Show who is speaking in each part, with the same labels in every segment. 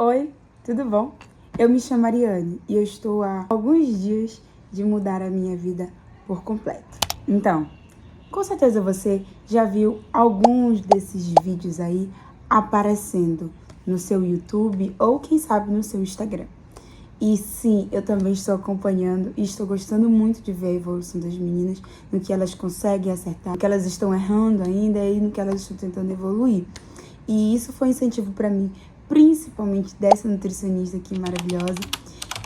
Speaker 1: Oi, tudo bom? Eu me chamo Ariane e eu estou há alguns dias de mudar a minha vida por completo. Então, com certeza você já viu alguns desses vídeos aí aparecendo no seu YouTube ou quem sabe no seu Instagram. E sim, eu também estou acompanhando e estou gostando muito de ver a evolução das meninas, no que elas conseguem acertar, no que elas estão errando ainda e no que elas estão tentando evoluir. E isso foi um incentivo para mim, principalmente dessa nutricionista aqui maravilhosa,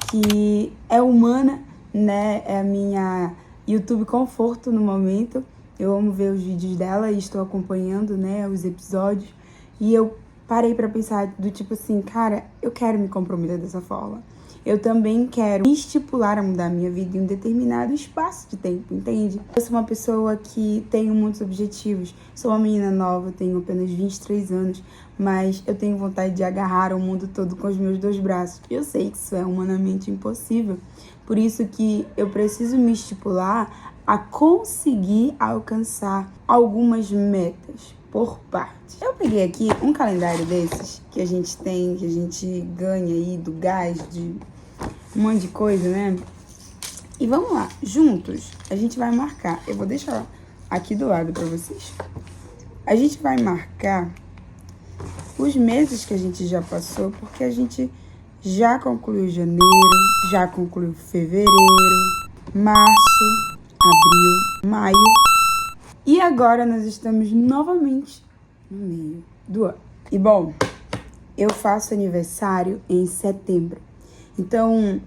Speaker 1: que é humana, né? É a minha YouTube conforto no momento. Eu amo ver os vídeos dela e estou acompanhando, né, os episódios. E eu parei para pensar do tipo assim, cara, eu quero me comprometer dessa forma. Eu também quero estipular a mudar a minha vida em um determinado espaço de tempo, entende? Eu sou uma pessoa que tenho muitos objetivos. Sou uma menina nova, tenho apenas 23 anos, mas eu tenho vontade de agarrar o mundo todo com os meus 2 braços. Eu sei que isso é humanamente impossível, por isso que eu preciso me estipular a conseguir alcançar algumas metas por parte. Eu peguei aqui um calendário desses que a gente tem, que a gente ganha aí do gás, de um monte de coisa, né? E vamos lá, juntos a gente vai marcar. Eu vou deixar aqui do lado pra vocês. A gente vai marcar os meses que a gente já passou, porque a gente já concluiu janeiro, já concluiu fevereiro, março, abril, maio. E agora nós estamos novamente no meio do ano. E bom, eu faço aniversário em setembro. Então,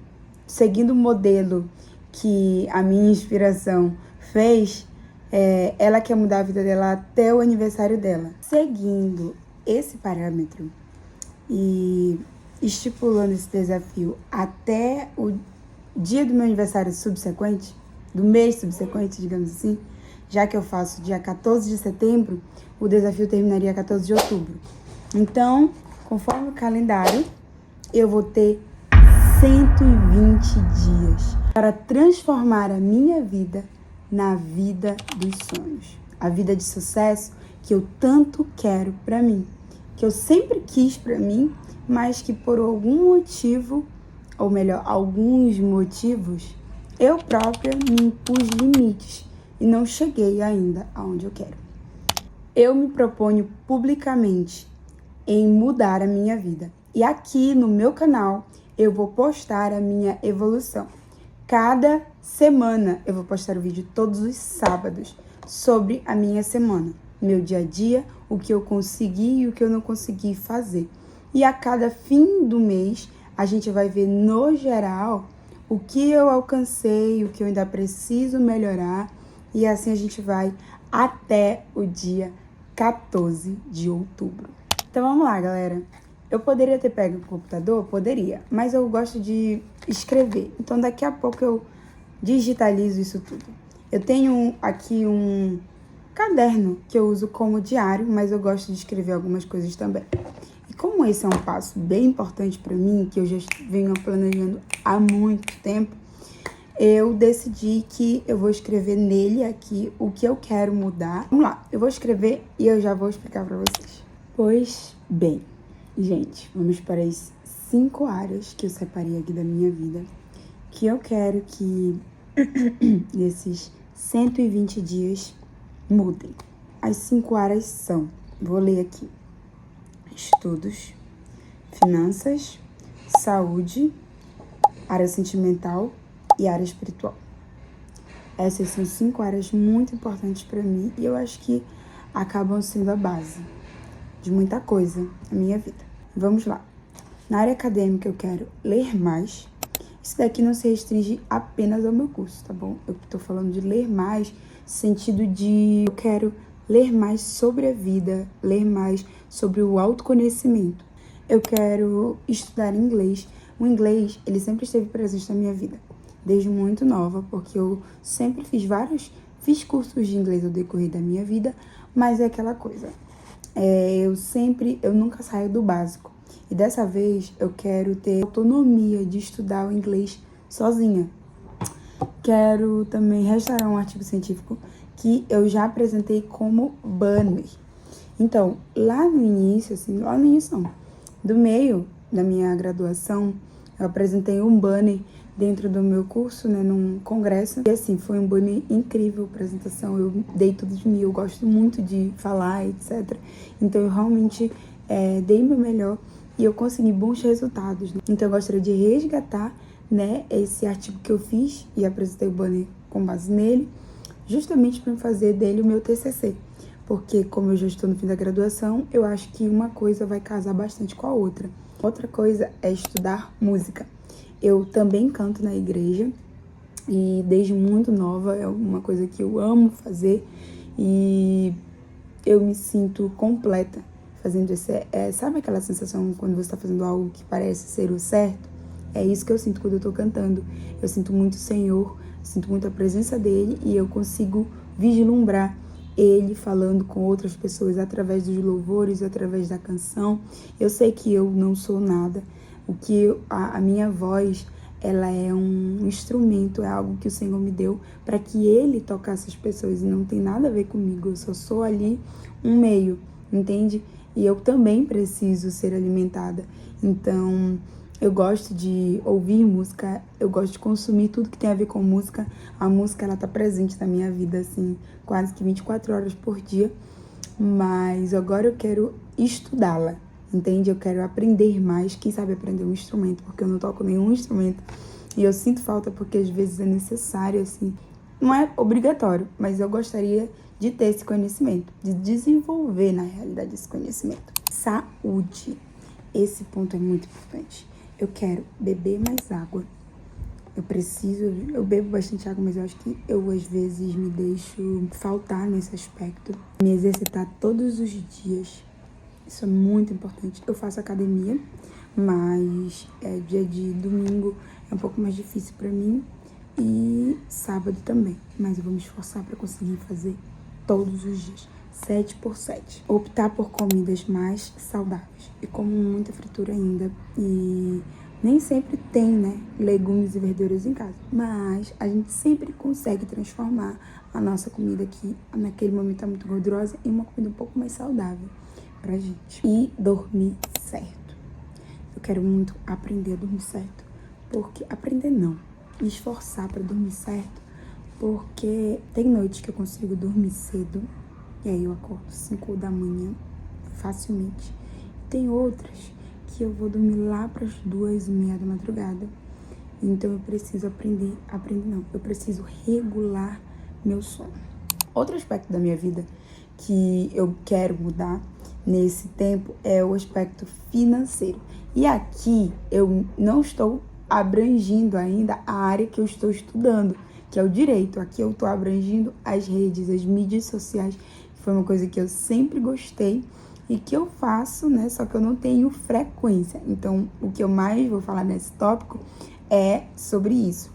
Speaker 1: seguindo o modelo que a minha inspiração fez, ela quer mudar a vida dela até o aniversário dela. Seguindo esse parâmetro e estipulando esse desafio até o dia do meu aniversário subsequente, do mês subsequente, digamos assim, já que eu faço dia 14 de setembro, o desafio terminaria 14 de outubro. Então, conforme o calendário, eu vou ter 120 dias para transformar a minha vida na vida dos sonhos. A vida de sucesso que eu tanto quero para mim, que eu sempre quis para mim, mas que por algum motivo, ou melhor, alguns motivos, eu própria me impus limites e não cheguei ainda aonde eu quero. Eu me proponho publicamente em mudar a minha vida. E aqui no meu canal eu vou postar a minha evolução. Cada semana eu vou postar o vídeo todos os sábados sobre a minha semana, meu dia a dia, o que eu consegui e o que eu não consegui fazer. E a cada fim do mês a gente vai ver no geral o que eu alcancei, o que eu ainda preciso melhorar. E assim a gente vai até o dia 14 de outubro. Então vamos lá, galera. Eu poderia ter pego o computador? Poderia, mas eu gosto de escrever. Então daqui a pouco eu digitalizo isso tudo. Eu tenho aqui um caderno que eu uso como diário, mas eu gosto de escrever algumas coisas também. E como esse é um passo bem importante para mim, que eu já venho planejando há muito tempo, eu decidi que eu vou escrever nele aqui o que eu quero mudar. Vamos lá, eu vou escrever e eu já vou explicar para vocês. Pois bem, gente, vamos para as 5 áreas que eu separei aqui da minha vida, que eu quero que nesses 120 dias mudem. As 5 áreas são, vou ler aqui: estudos, finanças, saúde, área sentimental e área espiritual. Essas são 5 áreas muito importantes para mim e eu acho que acabam sendo a base de muita coisa na minha vida. Vamos lá. Na área acadêmica eu quero ler mais. Isso daqui não se restringe apenas ao meu curso, tá bom? Eu tô falando de ler mais, no sentido de eu quero ler mais sobre a vida, ler mais sobre o autoconhecimento. Eu quero estudar inglês. O inglês, ele sempre esteve presente na minha vida, desde muito nova, porque eu sempre fiz cursos de inglês ao decorrer da minha vida, mas é aquela coisa. Eu nunca saio do básico. E dessa vez eu quero ter autonomia de estudar o inglês sozinha. Quero também restaurar um artigo científico que eu já apresentei como banner. Então, lá no início não, do meio da minha graduação, eu apresentei um banner dentro do meu curso, né, num congresso. E assim, foi um banner incrível a apresentação, eu dei tudo de mim, eu gosto muito de falar, etc. Então eu realmente dei meu melhor e eu consegui bons resultados, né? Então eu gostaria de resgatar, né, esse artigo que eu fiz e apresentei o banner com base nele, justamente para fazer dele o meu TCC. Porque como eu já estou no fim da graduação, eu acho que uma coisa vai casar bastante com a outra. Outra coisa é estudar música. Eu também canto na igreja e desde muito nova é uma coisa que eu amo fazer e eu me sinto completa fazendo isso. Sabe aquela sensação quando você está fazendo algo que parece ser o certo? É isso que eu sinto quando eu tô cantando. Eu sinto muito o Senhor, sinto muito a presença dele e eu consigo vislumbrar ele falando com outras pessoas através dos louvores, através da canção. Eu sei que eu não sou nada. O que a minha voz, ela é um instrumento, é algo que o Senhor me deu para que ele tocasse as pessoas e não tem nada a ver comigo. Eu só sou ali um meio, entende? E eu também preciso ser alimentada. Então, eu gosto de ouvir música, eu gosto de consumir tudo que tem a ver com música. A música, ela tá presente na minha vida, assim, quase que 24 horas por dia. Mas agora eu quero estudá-la, entende? Eu quero aprender mais, quem sabe aprender um instrumento, porque eu não toco nenhum instrumento. E eu sinto falta porque às vezes é necessário, assim. Não é obrigatório, mas eu gostaria de ter esse conhecimento, de desenvolver, na realidade, esse conhecimento. Saúde. Esse ponto é muito importante. Eu quero beber mais água. Eu bebo bastante água, mas eu acho que eu às vezes me deixo faltar nesse aspecto. Me exercitar todos os dias. Isso é muito importante. Eu faço academia, mas dia de domingo é um pouco mais difícil pra mim e sábado também. Mas eu vou me esforçar pra conseguir fazer todos os dias. 7x7. Optar por comidas mais saudáveis. Eu como muita fritura ainda e nem sempre tem, né, legumes e verduras em casa. Mas a gente sempre consegue transformar a nossa comida que naquele momento é muito gordurosa em uma comida um pouco mais saudável pra gente. E dormir certo. Eu quero muito aprender a dormir certo. Porque aprender não. Me esforçar pra dormir certo. Porque tem noites que eu consigo dormir cedo. E aí eu acordo 5 da manhã, facilmente. Tem outras que eu vou dormir lá para as 2h30 da madrugada. Então eu preciso eu preciso regular meu sono. Outro aspecto da minha vida que eu quero mudar nesse tempo é o aspecto financeiro. E aqui eu não estou abrangindo ainda a área que eu estou estudando, que é o direito. Aqui eu estou abrangindo as redes, as mídias sociais. Foi uma coisa que eu sempre gostei e que eu faço, né? Só que eu não tenho frequência. Então, o que eu mais vou falar nesse tópico é sobre isso.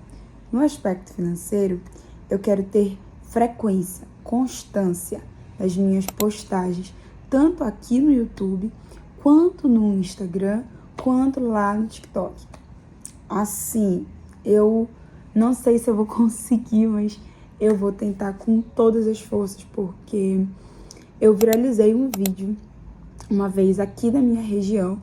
Speaker 1: No aspecto financeiro, eu quero ter frequência, constância nas minhas postagens, tanto aqui no YouTube, quanto no Instagram, quanto lá no TikTok. Assim, eu não sei se eu vou conseguir, mas eu vou tentar com todas as forças, porque eu viralizei um vídeo uma vez aqui da minha região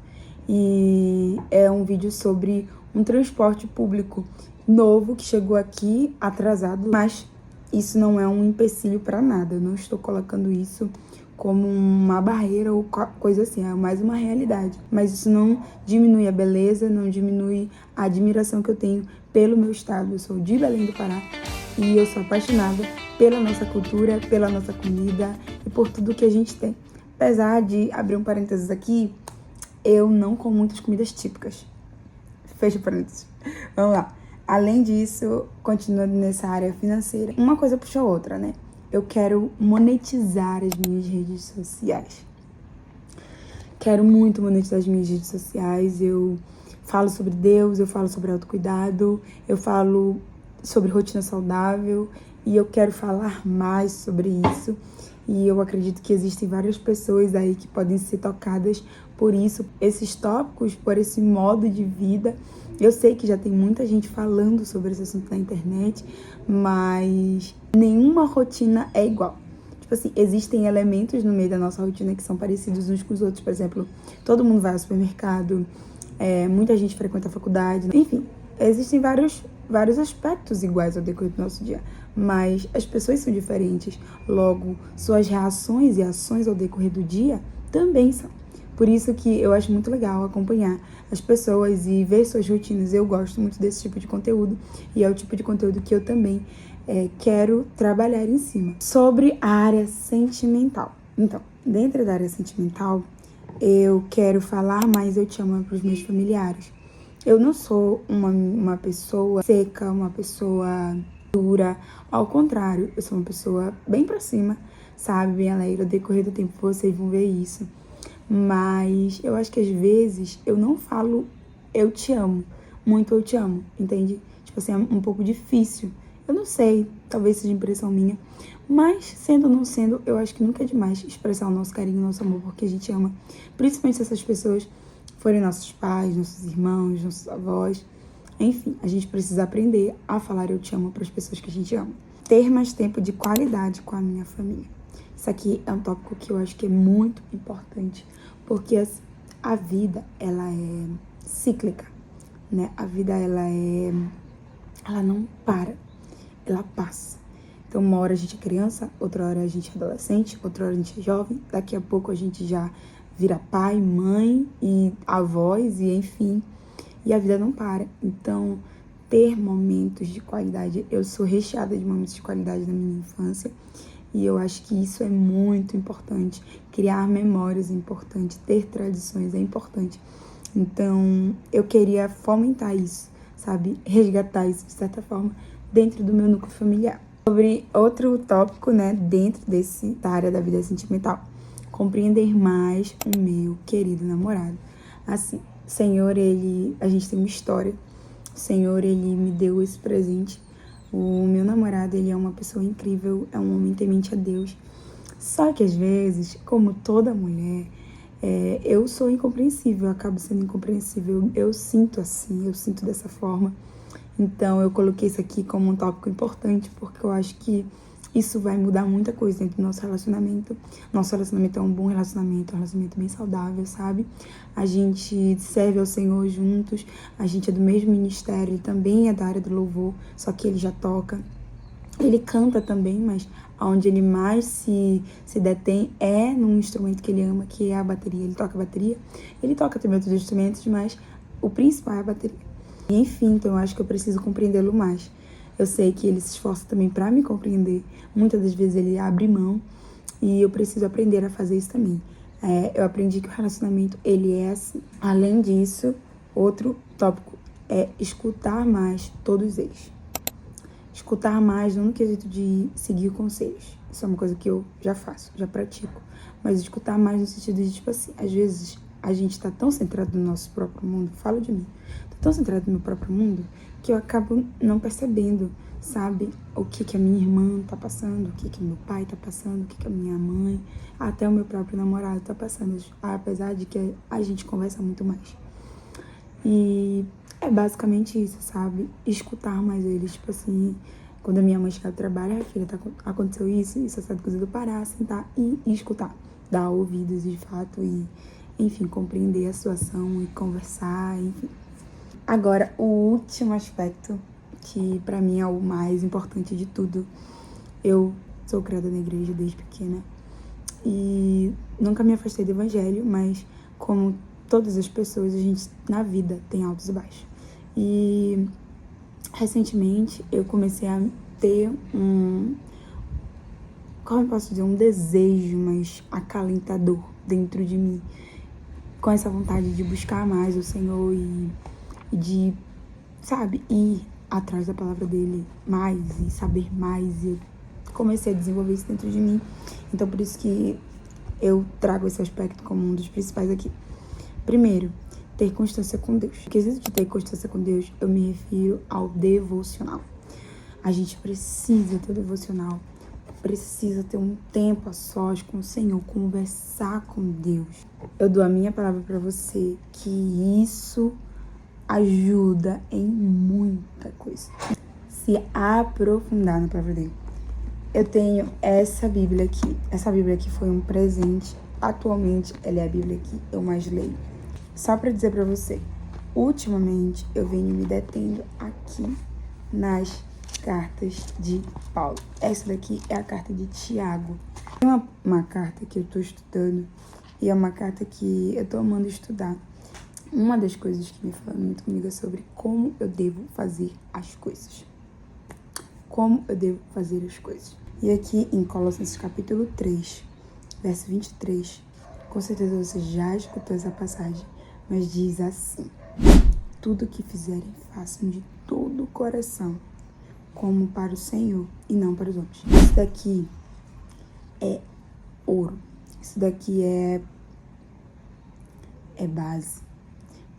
Speaker 1: e é um vídeo sobre um transporte público novo que chegou aqui atrasado, mas isso não é um empecilho para nada. Eu não estou colocando isso como uma barreira ou coisa assim, é mais uma realidade. Mas isso não diminui a beleza, não diminui a admiração que eu tenho pelo meu estado. Eu sou de Belém do Pará e eu sou apaixonada pela nossa cultura, pela nossa comida e por tudo que a gente tem. Apesar de, abrir um parênteses aqui, eu não como muitas comidas típicas. Fecha parênteses. Vamos lá. Além disso, continuando nessa área financeira, uma coisa puxa a outra, né? Eu quero monetizar as minhas redes sociais. Quero muito monetizar as minhas redes sociais. Eu falo sobre Deus, eu falo sobre autocuidado, eu falo sobre rotina saudável e eu quero falar mais sobre isso. E eu acredito que existem várias pessoas aí que podem ser tocadas por isso, esses tópicos, por esse modo de vida. Eu sei que já tem muita gente falando sobre esse assunto na internet, mas nenhuma rotina é igual. Tipo assim, existem elementos no meio da nossa rotina que são parecidos uns com os outros. Por exemplo, todo mundo vai ao supermercado, muita gente frequenta a faculdade, enfim, existem vários aspectos iguais ao decorrer do nosso dia, mas as pessoas são diferentes, logo, suas reações e ações ao decorrer do dia também são. Por isso que eu acho muito legal acompanhar as pessoas e ver suas rotinas. Eu gosto muito desse tipo de conteúdo e é o tipo de conteúdo que eu também quero trabalhar em cima. Sobre a área sentimental. Então, dentro da área sentimental, eu quero falar mais eu te amo para os meus familiares. Eu não sou uma pessoa seca, uma pessoa dura. Ao contrário, eu sou uma pessoa bem pra cima, sabe? Bem alegre. Ao decorrer do tempo vocês vão ver isso. Mas eu acho que às vezes eu não falo eu te amo, muito eu te amo, entende? Tipo assim, é um pouco difícil. Eu não sei, talvez seja impressão minha. Mas, sendo ou não sendo, eu acho que nunca é demais expressar o nosso carinho, o nosso amor, porque a gente ama. Principalmente se essas pessoas forem nossos pais, nossos irmãos, nossos avós. Enfim, a gente precisa aprender a falar eu te amo para as pessoas que a gente ama. Ter mais tempo de qualidade com a minha família. Isso aqui é um tópico que eu acho que é muito importante, porque a vida, ela é cíclica, né? A vida, ela não para, ela passa. Então, uma hora a gente é criança, outra hora a gente é adolescente, outra hora a gente é jovem, daqui a pouco a gente já vira pai, mãe e avós e enfim, e a vida não para. Então, ter momentos de qualidade, eu sou recheada de momentos de qualidade na minha infância, e eu acho que isso é muito importante. Criar memórias é importante, ter tradições é importante. Então, eu queria fomentar isso, sabe? Resgatar isso, de certa forma, dentro do meu núcleo familiar. Sobre outro tópico, né, dentro da área da vida sentimental. Compreender mais o meu querido namorado. Assim, o Senhor, a gente tem uma história. O Senhor, ele me deu esse presente. O meu namorado, ele é uma pessoa incrível, é um homem temente a Deus. Só que às vezes, como toda mulher, eu sou incompreensível, eu acabo sendo incompreensível. Eu sinto assim, eu sinto dessa forma. Então, eu coloquei isso aqui como um tópico importante, porque eu acho que isso vai mudar muita coisa dentro do nosso relacionamento. Nosso relacionamento é um bom relacionamento, um relacionamento bem saudável, sabe? A gente serve ao Senhor juntos, a gente é do mesmo ministério, ele também é da área do louvor, só que ele já toca. Ele canta também, mas onde ele mais se detém é num instrumento que ele ama, que é a bateria. Ele toca a bateria, ele toca também outros instrumentos, mas o principal é a bateria. E, enfim, então eu acho que eu preciso compreendê-lo mais. Eu sei que ele se esforça também para me compreender. Muitas das vezes ele abre mão e eu preciso aprender a fazer isso também. Eu aprendi que o relacionamento, ele é assim. Além disso, outro tópico é escutar mais todos eles. Escutar mais, não no quesito de seguir conselhos. Isso é uma coisa que eu já faço, já pratico. Mas escutar mais no sentido de, tipo assim, às vezes a gente tá tão centrado no nosso próprio mundo, falo de mim, tô tão centrado no meu próprio mundo, que eu acabo não percebendo, sabe, o que a minha irmã tá passando, o que meu pai tá passando, o que a minha mãe, até o meu próprio namorado tá passando, apesar de que a gente conversa muito mais. E é basicamente isso, sabe? Escutar mais eles, tipo assim, quando a minha mãe chegar do trabalho, filha, aconteceu isso, essa coisa, parar, sentar e escutar. Dar ouvidos de fato e, enfim, compreender a situação e conversar, enfim. Agora, o último aspecto, que pra mim é o mais importante de tudo. Eu sou criada na igreja desde pequena e nunca me afastei do evangelho, mas como todas as pessoas, a gente na vida tem altos e baixos. E recentemente eu comecei a ter como eu posso dizer, um desejo mais acalentador dentro de mim, com essa vontade de buscar mais o Senhor e de, sabe, ir atrás da palavra dele mais e saber mais. E comecei a desenvolver isso dentro de mim. Então, por isso que eu trago esse aspecto como um dos principais aqui. Primeiro, ter constância com Deus. O quesito de ter constância com Deus, eu me refiro ao devocional. A gente precisa ter devocional, precisa ter um tempo a sós com o Senhor, conversar com Deus. Eu dou a minha palavra para você que isso ajuda em muita coisa. Se aprofundar na palavra dele. Eu tenho essa Bíblia aqui. Essa Bíblia aqui foi um presente. Atualmente, ela é a Bíblia que eu mais leio. Só pra dizer pra você ultimamente eu venho me detendo aqui nas cartas de Paulo. Essa daqui é a carta de Tiago. É uma carta que eu tô estudando e é uma carta que eu tô amando estudar. Uma das coisas que me fala muito comigo é sobre como eu devo fazer as coisas. Como eu devo fazer as coisas. E aqui em Colossenses capítulo 3, verso 23, com certeza você já escutou essa passagem, mas diz assim: tudo que fizerem, façam de todo o coração, como para o Senhor e não para os homens. Isso daqui é ouro. Isso daqui é base.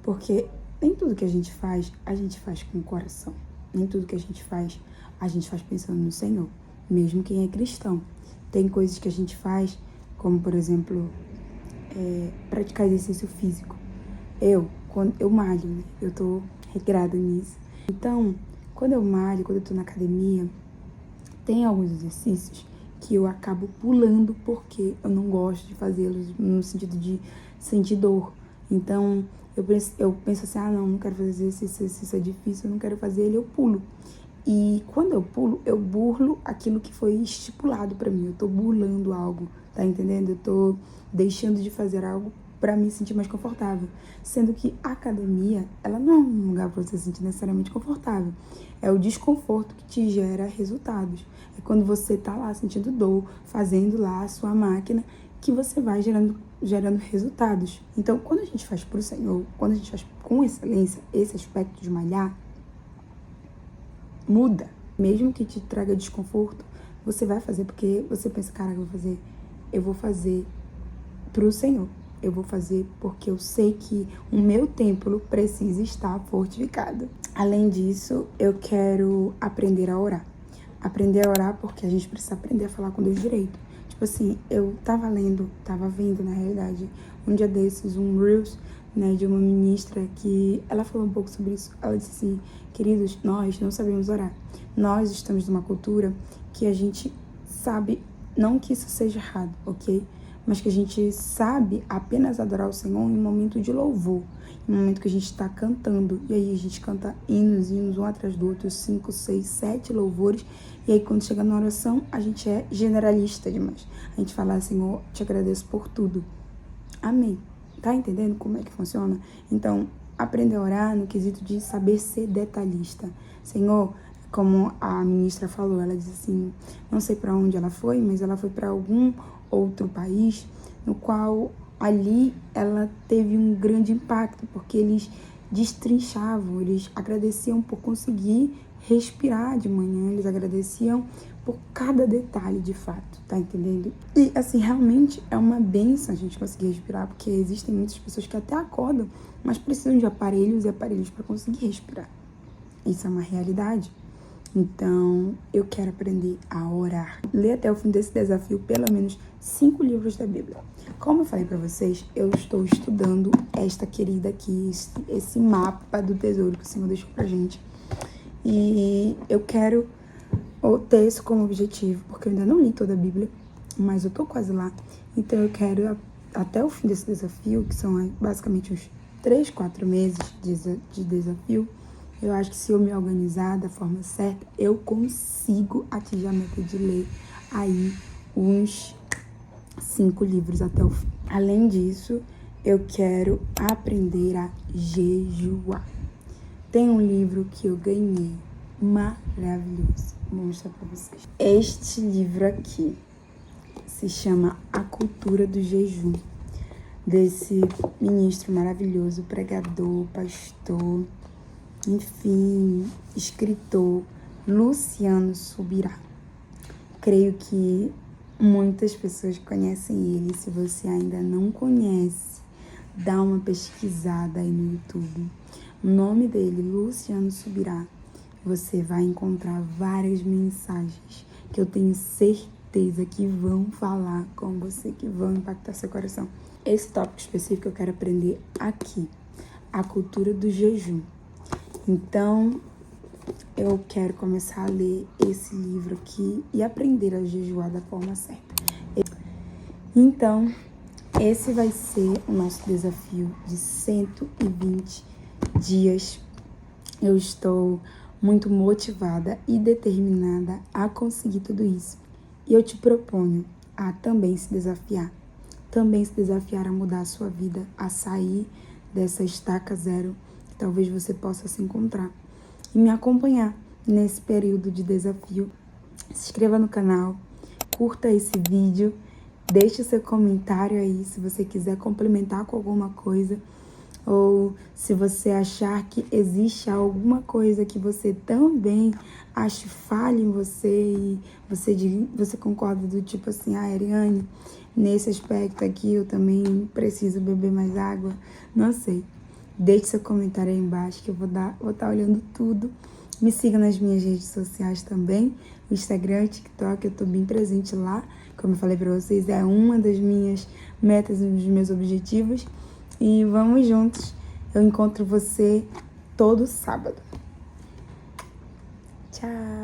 Speaker 1: Porque nem tudo que a gente faz com o coração. Nem tudo que a gente faz pensando no Senhor. Mesmo quem é cristão. Tem coisas que a gente faz, como por exemplo, praticar exercício físico. Quando eu malho, né? Eu tô regrada nisso. Então, quando eu malho, quando eu tô na academia, tem alguns exercícios que eu acabo pulando porque eu não gosto de fazê-los no sentido de sentir dor. Então, eu penso assim, não quero fazer exercício é difícil, eu não quero fazer ele, eu pulo. E quando eu pulo, eu burlo aquilo que foi estipulado pra mim. Eu tô burlando algo, tá entendendo? Eu tô deixando de fazer algo pra me sentir mais confortável. Sendo que a academia, ela não é um lugar pra você se sentir necessariamente confortável. É o desconforto que te gera resultados. É quando você tá lá sentindo dor, fazendo lá a sua máquina, que você vai gerando resultados. Então, quando a gente faz pro Senhor, quando a gente faz com excelência esse aspecto de malhar, muda. Mesmo que te traga desconforto, você vai fazer porque você pensa, cara, eu vou fazer pro Senhor. Eu vou fazer porque eu sei que o meu templo precisa estar fortificado. Além disso, eu quero aprender a orar. Aprender a orar porque a gente precisa aprender a falar com Deus direito. Tipo assim, eu tava vendo, na realidade, um dia desses, um Reels, né, de uma ministra que ela falou um pouco sobre isso. Ela disse assim, queridos, nós não sabemos orar. Nós estamos numa cultura que a gente sabe, não que isso seja errado, ok? Mas que a gente sabe apenas adorar o Senhor em um momento de louvor, em um momento que a gente está cantando. E aí a gente canta hinos um atrás do outro, 5, 6, 7 louvores. E aí quando chega na oração, a gente é generalista demais. A gente fala, Senhor, te agradeço por tudo. Amém. Tá entendendo como é que funciona? Então, aprender a orar no quesito de saber ser detalhista. Senhor, como a ministra falou, ela disse assim, não sei para onde ela foi, mas ela foi para algum outro país, no qual ali ela teve um grande impacto, porque eles destrinchavam, eles agradeciam por conseguir respirar de manhã, eles agradeciam por cada detalhe de fato, tá entendendo? E assim, realmente é uma bênção a gente conseguir respirar, porque existem muitas pessoas que até acordam, mas precisam de aparelhos e aparelhos para conseguir respirar. Isso é uma realidade. Então, eu quero aprender a orar. Ler até o fim desse desafio pelo menos 5 livros da Bíblia. Como eu falei pra vocês, eu estou estudando esta querida aqui, esse mapa do tesouro que o Senhor deixou pra gente. E eu quero ter isso como objetivo, porque eu ainda não li toda a Bíblia, mas eu tô quase lá. Então, eu quero, até o fim desse desafio, que são basicamente uns 3, 4 meses de desafio, eu acho que se eu me organizar da forma certa, eu consigo atingir a meta de ler aí uns 5 livros até o fim. Além disso, eu quero aprender a jejuar. Tem um livro que eu ganhei, maravilhoso. Vou mostrar pra vocês. Este livro aqui se chama A Cultura do Jejum, desse ministro maravilhoso, pregador, pastor, enfim, escritor Luciano Subirá. Creio que muitas pessoas conhecem ele. Se você ainda não conhece, dá uma pesquisada aí no YouTube. O nome dele, Luciano Subirá. Você vai encontrar várias mensagens que eu tenho certeza que vão falar com você, que vão impactar seu coração. Esse tópico específico eu quero aprender aqui, a cultura do jejum. Então, eu quero começar a ler esse livro aqui e aprender a jejuar da forma certa. Então, esse vai ser o nosso desafio de 120 dias eu estou muito motivada e determinada a conseguir tudo isso. E eu te proponho a também se desafiar. Também se desafiar a mudar a sua vida, a sair dessa estaca zero que talvez você possa se encontrar. E me acompanhar nesse período de desafio. Se inscreva no canal, curta esse vídeo, deixe seu comentário aí se você quiser complementar com alguma coisa. Ou se você achar que existe alguma coisa que você também ache falha em você e você concorda do tipo assim, Ariane, nesse aspecto aqui eu também preciso beber mais água, não sei. Deixe seu comentário aí embaixo que eu vou estar olhando tudo. Me siga nas minhas redes sociais também, o Instagram, o TikTok, eu tô bem presente lá. Como eu falei pra vocês, é uma das minhas metas, um dos meus objetivos. E vamos juntos. Eu encontro você todo sábado. Tchau!